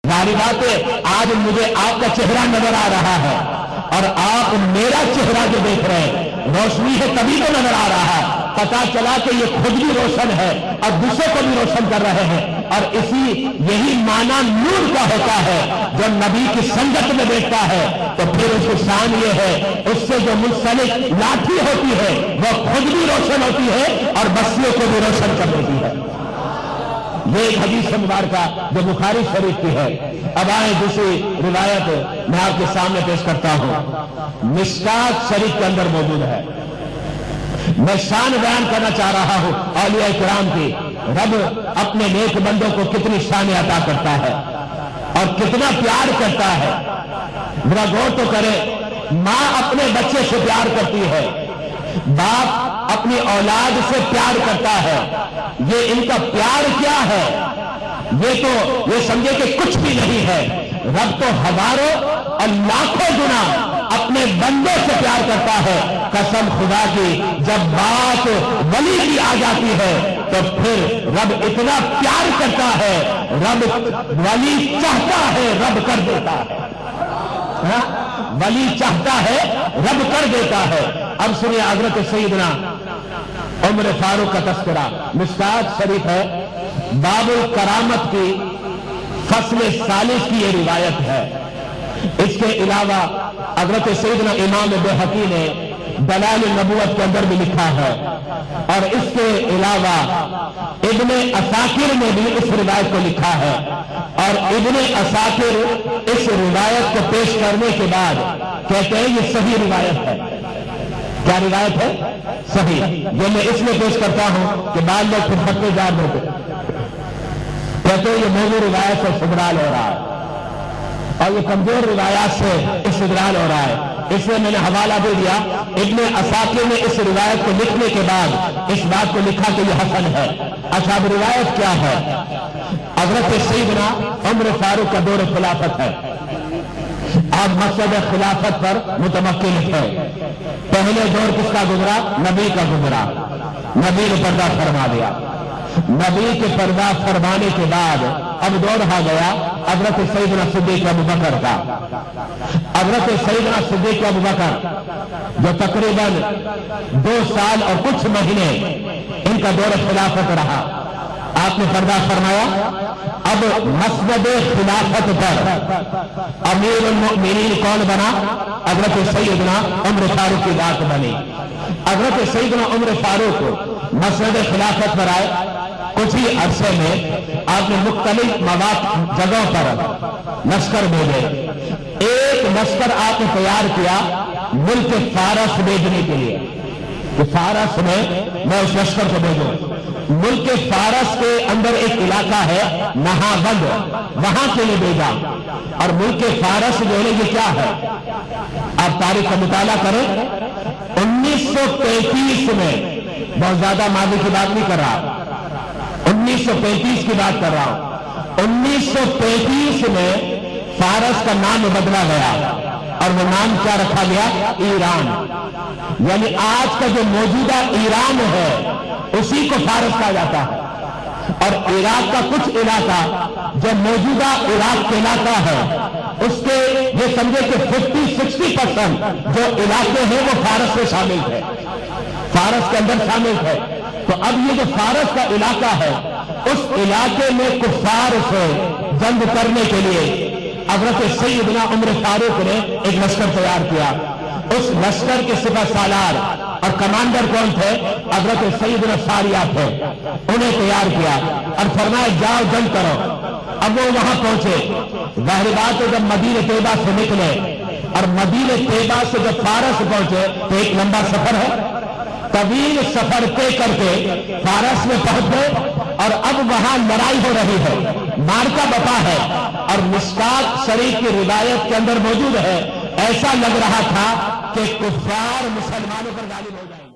ظاہر بات ہے آج مجھے آپ کا چہرہ نظر آ رہا ہے اور آپ میرا چہرہ جو دیکھ رہے ہیں روشنی ہے تبھی تو نظر آ رہا ہے. پتا چلا کہ یہ خود بھی روشن ہے اور دوسرے کو بھی روشن کر رہے ہیں. اور یہی معنی نور کا ہوتا ہے. جو نبی کی سنگت میں بیٹھتا ہے تو پھر اس کی شان یہ ہے اس سے جو منسلک لاٹھی ہوتی ہے وہ خود بھی روشن ہوتی ہے اور بستیوں کو بھی روشن کر دیتی ہے. یہ ایک حدیث مبارکہ جو بخاری شریف کی ہے. اب آئیں دوسری روایت میں آپ کے سامنے پیش کرتا ہوں. مشکات شریف کے اندر موجود ہے. میں شان بیان کرنا چاہ رہا ہوں اولیاء کرام کی. رب اپنے نیک بندوں کو کتنی شان عطا کرتا ہے اور کتنا پیار کرتا ہے. ذرا غور تو کرے. ماں اپنے بچے سے پیار کرتی ہے, باپ اپنی اولاد سے پیار کرتا ہے. یہ ان کا پیار کیا ہے؟ یہ سمجھے کہ کچھ بھی نہیں ہے. رب تو ہزاروں اور لاکھوں گنا اپنے بندوں سے پیار کرتا ہے. قسم خدا کی جب بات ولی کی آ جاتی ہے تو پھر رب اتنا پیار کرتا ہے. رب ولی چاہتا ہے رب کر دیتا ہے. ولی چاہتا ہے رب کر دیتا ہے. اب سنیے حضرت سیدنا عمر فاروق کا تذکرہ. مشکات شریف ہے. باب الکرامت کی فصل ثالث کی یہ روایت ہے. اس کے علاوہ حضرت سیدنا امام بہقی نے دلائل النبوت کے اندر بھی لکھا ہے اور اس کے علاوہ ابن عساکر نے بھی اس روایت کو لکھا ہے. اور ابن عساکر اس روایت کو پیش کرنے کے بعد کہتے ہیں یہ صحیح روایت ہے. کیا روایت ہے؟ صحیح. یہ میں اس میں پیش کرتا ہوں کہ بعض لوگ پھر فتوے جار ہوتے کہتے ہیں یہ موضوع روایت سے استدلال ہو رہا ہے اور یہ کمزور روایات سے استدلال ہو رہا ہے. اس لیے میں نے حوالہ دے دیا. ابن عساکر نے اس روایت کو لکھنے کے بعد اس بات کو لکھا کہ یہ حسن ہے. اچھا اب روایت کیا ہے؟ حضرت سیدنا عمر فاروق کا دور خلافت ہے. آپ مسجد خلافت پر متمکن ہے. پہلے دور کس کا گزرا؟ نبی کا گزرا. نبی نے پردہ فرما دیا. نبی کے پردہ فرمانے کے بعد اب دور آ گیا حضرت سیدنا صدیق ابوبکر کا. حضرت سیدنا صدیق ابوبکر جو تقریباً 2 سال اور کچھ مہینے ان کا دور خلافت رہا. آپ نے پردہ فرمایا. اب مسجد خلافت پر امیر المؤمنین کون بنا؟ حضرت سیدنا عمر فاروق کی بات بنی. حضرت سیدنا عمر فاروق مسجد خلافت پر آئے. کچھ ہی عرصے میں آپ نے مختلف جگہوں پر لشکر بھیجے. ایک لشکر آپ نے تیار کیا ملک فارس بھیجنے کے لیے کہ فارس میں اس لشکر کو بھیجوں. ملک فارس کے اندر ایک علاقہ ہے نہاوند, وہاں کے لیے بھیجا. اور ملک فارس جو ہے یہ کیا ہے؟ آپ تاریخ کا مطالعہ کریں. 1933 میں, بہت زیادہ ماضی کی بات نہیں کر رہا, 1935 کی بات کر رہا ہوں. 1933 میں فارس کا نام بدلا گیا اور وہ نام کیا رکھا گیا؟ ایران. یعنی آج کا جو موجودہ ایران ہے اسی کو فارس کہا جاتا ہے. اور عراق کا کچھ علاقہ جو موجودہ عراق کا علاقہ ہے اس کے یہ سمجھے کہ 50-60% جو علاقے ہیں وہ فارس میں شامل ہے, فارس کے اندر شامل ہے. تو اب یہ جو فارس کا علاقہ ہے اس علاقے میں کفار سے جنگ کرنے کے لیے حضرت سیدنا عمر فاروق نے ایک لشکر تیار کیا. اس لشکر کے سپہ سالار اور کمانڈر کون تھے؟ حضرت سیدنا ساریہ تھے. انہیں تیار کیا اور فرمایا جاؤ جنگ کرو. اب وہ وہاں پہنچے. ظاہر بات ہے جب مدینہ طیبہ سے نکلے اور مدینہ طیبہ سے جب فارس پہنچے تو ایک لمبا سفر ہے. طویل سفر طے کر کے فارس میں پہنچ گئے اور اب وہاں لڑائی ہو رہی ہے, مارکا بپا ہے. اور مشکات شریف کی روایت کے اندر موجود ہے ایسا لگ رہا تھا کہ کفار مسلمانوں پر غالب ہو جائیں.